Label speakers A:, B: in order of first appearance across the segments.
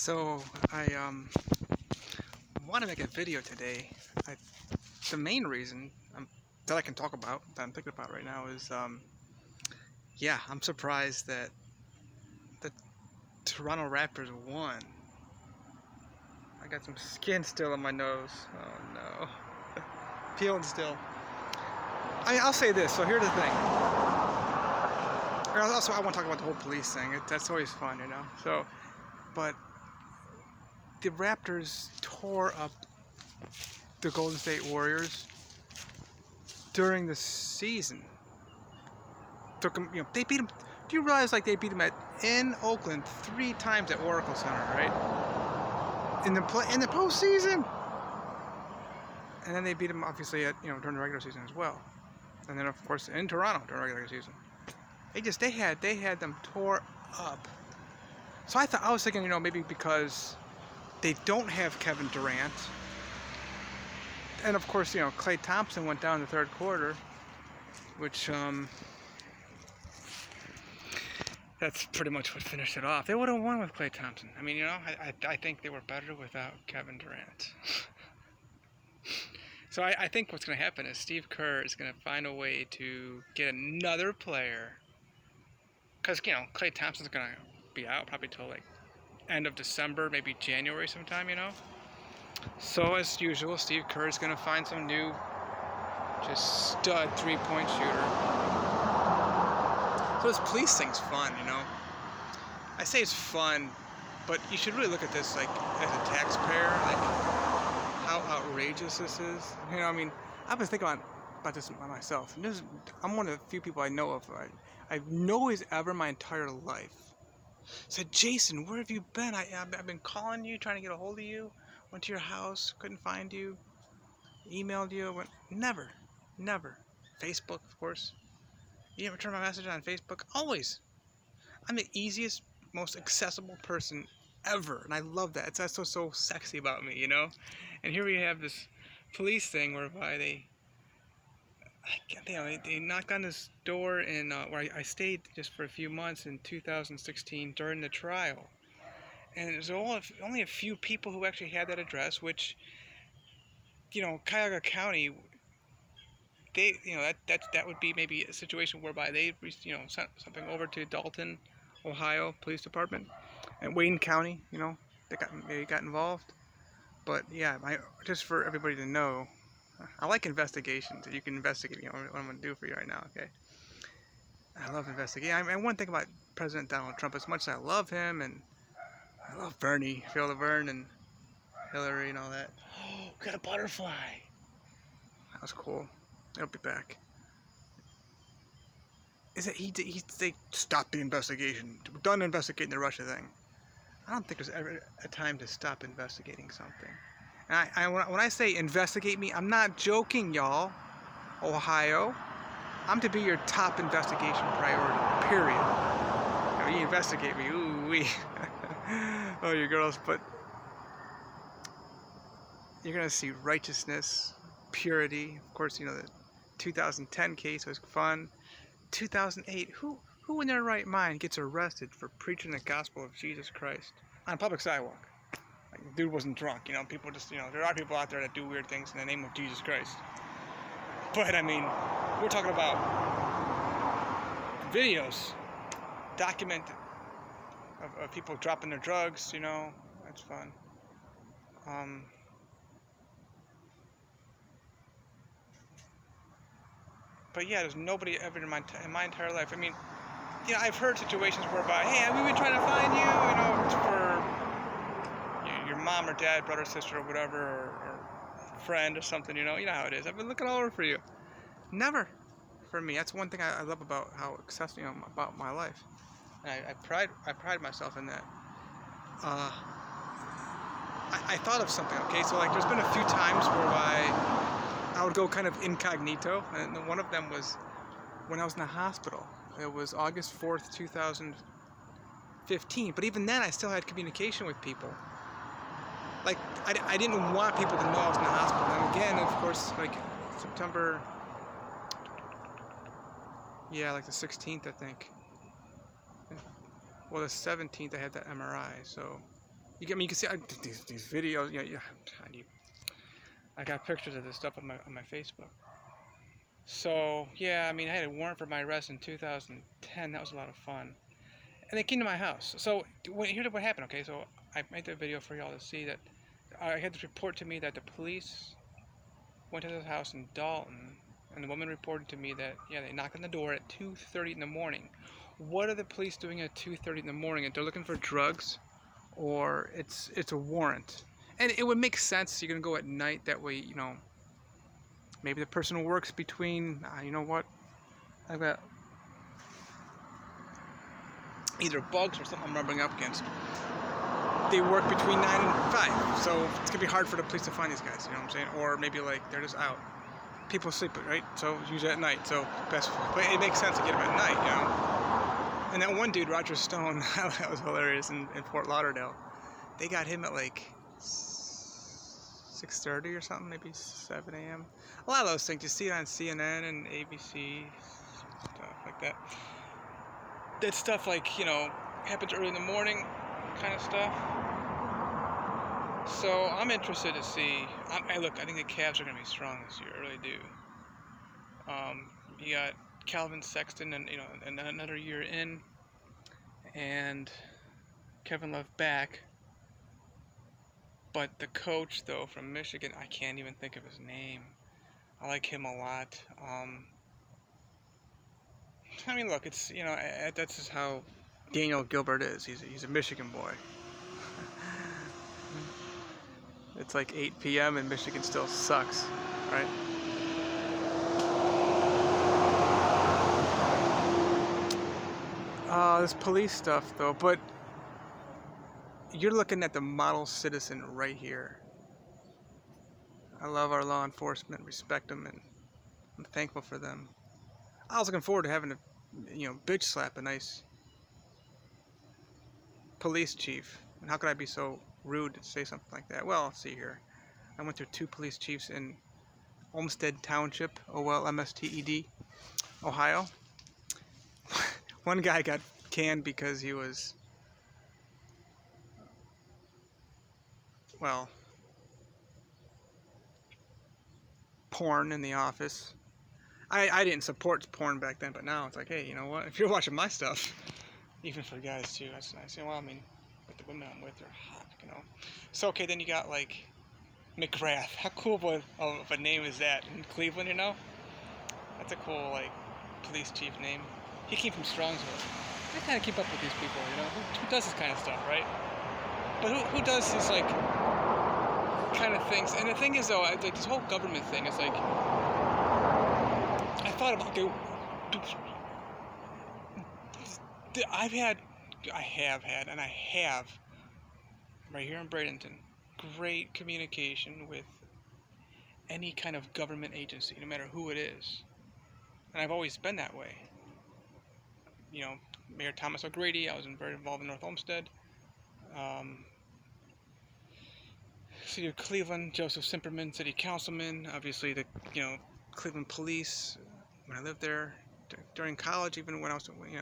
A: So I want to make a video today. The main reason that I can talk about that I'm thinking about right now is yeah, I'm surprised that the Toronto Raptors won. I got some skin still on my nose. Oh no, peeling still. I'll say this. So here's the thing. Also, I want to talk about the whole police thing. That's always fun, you know. But the Raptors tore up the Golden State Warriors during the season. Took them, they beat them. Do you realize they beat them in Oakland 3 times at Oracle Center, right? In the postseason, and then they beat them obviously during the regular season as well, and then of course in Toronto during the regular season. They had them tore up. So I was thinking maybe because they don't have Kevin Durant, and of course Klay Thompson went down in the third quarter, which that's pretty much what finished it off. They would have won with Klay Thompson. I mean, I think they were better without Kevin Durant. So I think what's going to happen is Steve Kerr is going to find a way to get another player. Because, Klay Thompson's going to be out probably till end of December, maybe January sometime, So as usual, Steve Kerr is going to find some new, just stud 3-point shooter. So this police thing's fun, I say it's fun, but you should really look at this as a taxpayer, how outrageous this is. I mean, I've been thinking about this by myself. And I'm one of the few people I know of. I've always ever my entire life said, Jason, where have you been? I've been calling you, trying to get a hold of you. Went to your house, couldn't find you. Emailed you, never. Facebook, of course. You never return my message on Facebook? Always. I'm the easiest, most accessible person ever, and I love that. That's so sexy about me, And here we have this police thing whereby they knocked on this door in where I stayed just for a few months in 2016 during the trial, and there's only a few people who actually had that address, which Cuyahoga County. That would be maybe a situation whereby they sent something over to Dalton, Ohio Police Department, and Wayne County, they got involved. But yeah, just for everybody to know, I like investigations. You can investigate, what I'm gonna do for you right now, okay? I love investigating. I mean, one thing about President Donald Trump, as much as I love him and I love Bernie, Phil Laverne, and Hillary and all that. Oh, got a butterfly. That was cool. It'll be back. Is that they stopped the investigation. We're done investigating the Russia thing. I don't think there's ever a time to stop investigating something. And when I say investigate me, I'm not joking, y'all. Ohio, I'm to be your top investigation priority. Period. You investigate me, ooh wee. Oh, you girls, but you're gonna see righteousness, purity. Of course, the 2010 case was fun. 2008, who in their right mind gets arrested for preaching the gospel of Jesus Christ on a public sidewalk? The dude wasn't drunk, people just, there are people out there that do weird things in the name of Jesus Christ. But, I mean, we're talking about videos, documented, of people dropping their drugs, that's fun. But yeah, there's nobody ever in my entire life. I mean, I've heard situations whereby, hey, we've been trying to find you, for your mom or dad, brother, sister, or whatever, or friend or something, you know how it is. I've been looking all over for you. Never for me. That's one thing I love about how accessible, about my life. And I pride myself in that. I thought of something, okay? So, there's been a few times where I would go kind of incognito, and one of them was when I was in the hospital. It was August 4th, 2015. But even then, I still had communication with people. I didn't want people to know I was in the hospital. And again, of course, September, yeah, the 16th, I think. Well, the 17th, I had that MRI, so You get me? You can see these videos. Yeah. I got pictures of this stuff on my Facebook. So yeah, I mean, I had a warrant for my arrest in 2010. That was a lot of fun. And they came to my house. So here's what happened. Okay, so I made the video for y'all to see that I had this report to me that the police went to this house in Dalton, and the woman reported to me that yeah, they knocked on the door at 2:30 in the morning. What are the police doing at 2:30 in the morning? If they're looking for drugs, or it's a warrant. And it would make sense. You're gonna go at night. That way, maybe the person works between. You know what? I've got either bugs or something I'm rubbing up against. They work between 9 and 5, so it's gonna be hard for the police to find these guys. You know what I'm saying? Or maybe like they're just out. People sleep, right? So usually at night. So best, but it makes sense to get them at night, And that one dude, Roger Stone, that was hilarious in Fort Lauderdale. They got him at like 6:30 or something, maybe 7 a.m. A lot of those things you see it on CNN and ABC, stuff like that. That stuff like happens early in the morning, kind of stuff. So I'm interested to see. Look, I think the Cavs are going to be strong this year. I really do. You got Calvin Sexton, and another year in, and Kevin Love back. But the coach, though, from Michigan, I can't even think of his name. I like him a lot. I mean, look, it's that's just how Daniel Gilbert is. He's a Michigan boy. It's like 8 p.m. and Michigan still sucks, right? This police stuff, though, but you're looking at the model citizen right here. I love our law enforcement, respect them, and I'm thankful for them. I was looking forward to having to, bitch slap a nice police chief. And how could I be so rude to say something like that? Well, let's see here. I went through 2 police chiefs in Olmsted Township, Olmsted, Ohio. One guy got canned because he was, porn in the office. I didn't support porn back then, but now it's like, hey, you know what? If you're watching my stuff, even for guys too, that's nice. Well, I mean, with the women I'm with, they're hot, So, okay, then you got like McGrath. How cool of a name is that in Cleveland? That's a cool police chief name. He came from Strongsville. I kind of keep up with these people, who does this kind of stuff, right? But who does this kind of things? And the thing is, though, like this whole government thing is like, I thought about I have had right here in Bradenton great communication with any kind of government agency, no matter who it is. And I've always been that way. Mayor Thomas O'Grady, I was very involved in North Olmsted. City of Cleveland, Joseph Simperman, city councilman. Obviously the, Cleveland police, when I lived there. During college, even when I was, we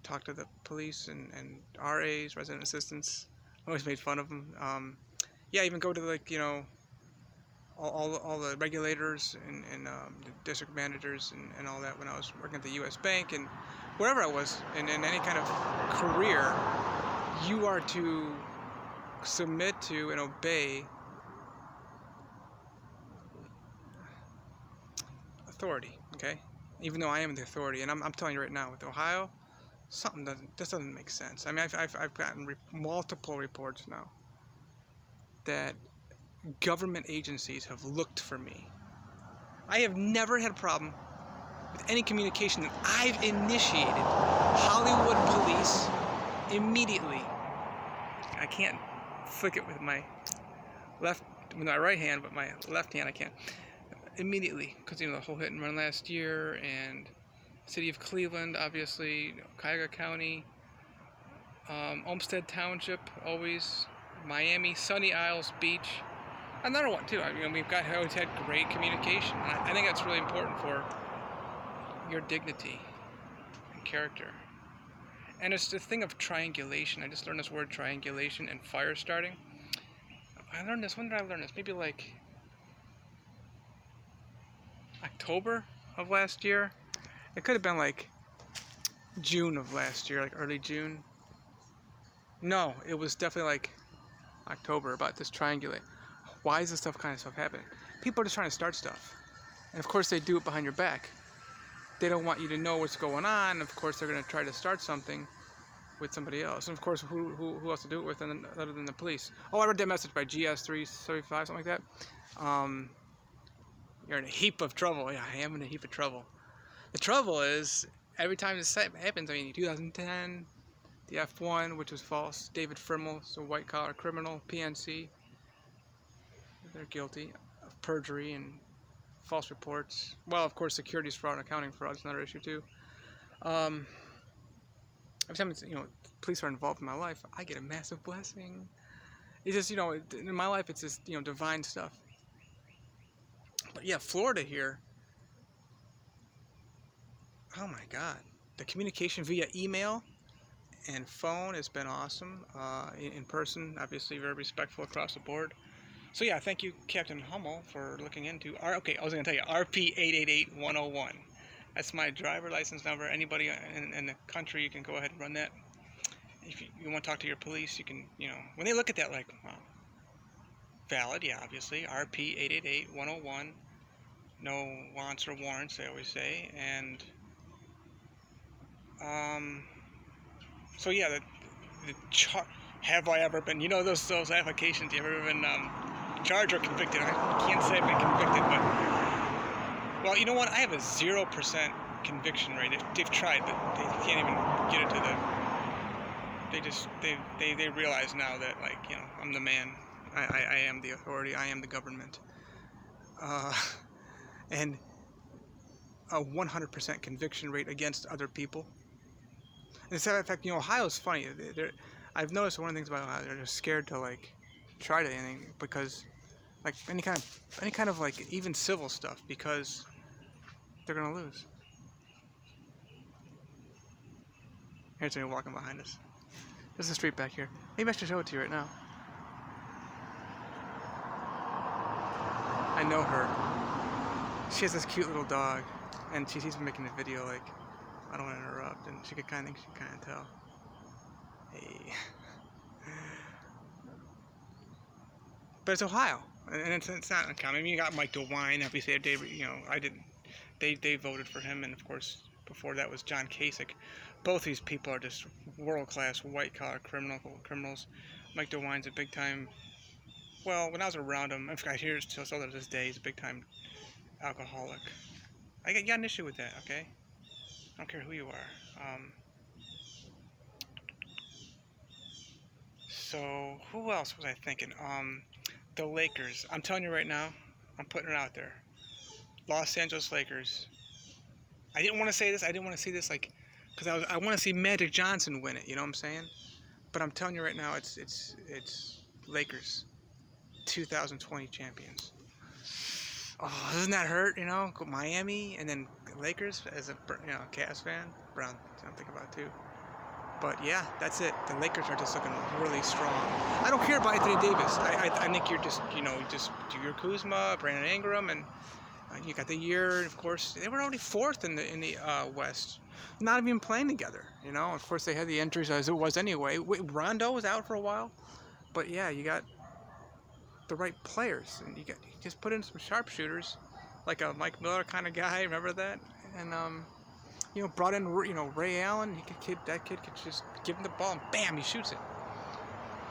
A: talked to the police and RAs, resident assistants. Always made fun of them. Yeah, even go to all the regulators and the district managers and all that when I was working at the U.S. Bank and wherever I was in any kind of career, you are to submit to and obey authority, okay? Even though I am the authority, and I'm telling you right now, with Ohio, this doesn't make sense. I mean, I've gotten multiple reports now that government agencies have looked for me. I have never had a problem with any communication that I've initiated. Hollywood police immediately. I can't flick it with my right hand, but my left hand I can't. Immediately, because the whole hit and run last year, and City of Cleveland, obviously, Cuyahoga County, Olmsted Township, always, Miami, Sunny Isles Beach. Another one too. We've always had great communication. I think that's really important for your dignity and character. And it's the thing of triangulation. I just learned this word triangulation and fire starting. I learned this, when did I learn this? Maybe like October of last year. It could have been like June of last year, like early June. No, it was definitely like October, about this triangulate. Why is this kind of stuff happening? People are just trying to start stuff. And of course they do it behind your back. They don't want you to know what's going on. Of course they're going to try to start something with somebody else. And of course, who else to do it with other than the police? Oh, I read that message by GS335, something like that. You're in a heap of trouble. Yeah, I am in a heap of trouble. The trouble is, every time this happens, I mean, 2010, the F1, which was false. David Frimmel, a white-collar criminal, PNC. They're guilty of perjury and false reports. Well, of course, securities fraud and accounting fraud is another issue too. Every time police are involved in my life, I get a massive blessing. It's just, in my life, it's just, divine stuff. But yeah, Florida here. Oh my God, the communication via email and phone has been awesome. In person, obviously, very respectful across the board. So yeah, thank you, Captain Hummel, for looking into okay, I was going to tell you, RP 888101. That's my driver license number. Anybody in the country, you can go ahead and run that. If you want to talk to your police, you can, when they look at that, like, wow, valid, yeah, obviously, RP 888101. No wants or warrants, they always say. And so yeah, have I ever been, those applications, you ever been charged or convicted? I can't say I've been convicted, but, well, you know what? I have a 0% conviction rate. They've tried, but they can't even get it to they realize now that, like, I'm the man. I am the authority. I am the government. And a 100% conviction rate against other people. And in fact, Ohio's funny. I've noticed one of the things about Ohio, they're just scared to, like, try to anything, because, like, any kind of like, even civil stuff, because they're gonna lose. Here's somebody walking behind us. There's a street back here. Maybe I should show it to you right now. I know her. She has this cute little dog, and she's been making a video, like, I don't want to interrupt, and she could kind of tell. Hey. But it's Ohio, and it's not uncommon. I mean, you got Mike DeWine, obviously, they voted for him, and of course, before that was John Kasich. Both these people are just world-class white-collar criminals. Mike DeWine's a big-time, well, when I was around him, I hear still to this day, he's a big-time alcoholic. I got an issue with that, okay? I don't care who you are. So, who else was I thinking? The Lakers. I'm telling you right now, I'm putting it out there. Los Angeles Lakers. I didn't want to say this. I didn't want to see this, like, because I want to see Magic Johnson win it. You know what I'm saying? But I'm telling you right now, it's Lakers, 2020 champions. Oh, doesn't that hurt? Miami and then Lakers as a Cavs fan. Brown, I'm thinking about too. But yeah, that's it. The Lakers are just looking really strong. I don't care about Anthony Davis. I think you're just do your Kuzma, Brandon Ingram, and you got the year. Of course, they were only fourth in the West, not even playing together. Of course they had the injuries as it was anyway. Rondo was out for a while, but yeah, you got the right players, and you just put in some sharpshooters, like a Mike Miller kind of guy. Remember that? And brought in, Ray Allen. That kid could just give him the ball and bam, he shoots it.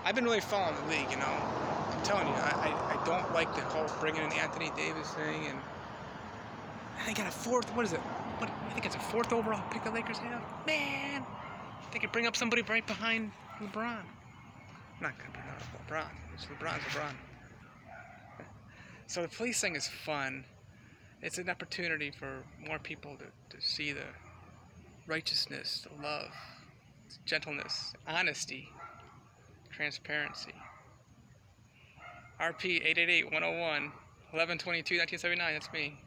A: I've been really following the league, I'm telling you, I don't like the whole bringing in Anthony Davis thing, and they got a fourth, I think it's a fourth overall pick the Lakers have. Man, they could bring up somebody right behind LeBron. I'm not going to bring up LeBron. It's LeBron. So the police thing is fun. It's an opportunity for more people to see the righteousness, the love, gentleness, honesty, transparency. RP 888101, 11/22/1979, that's me.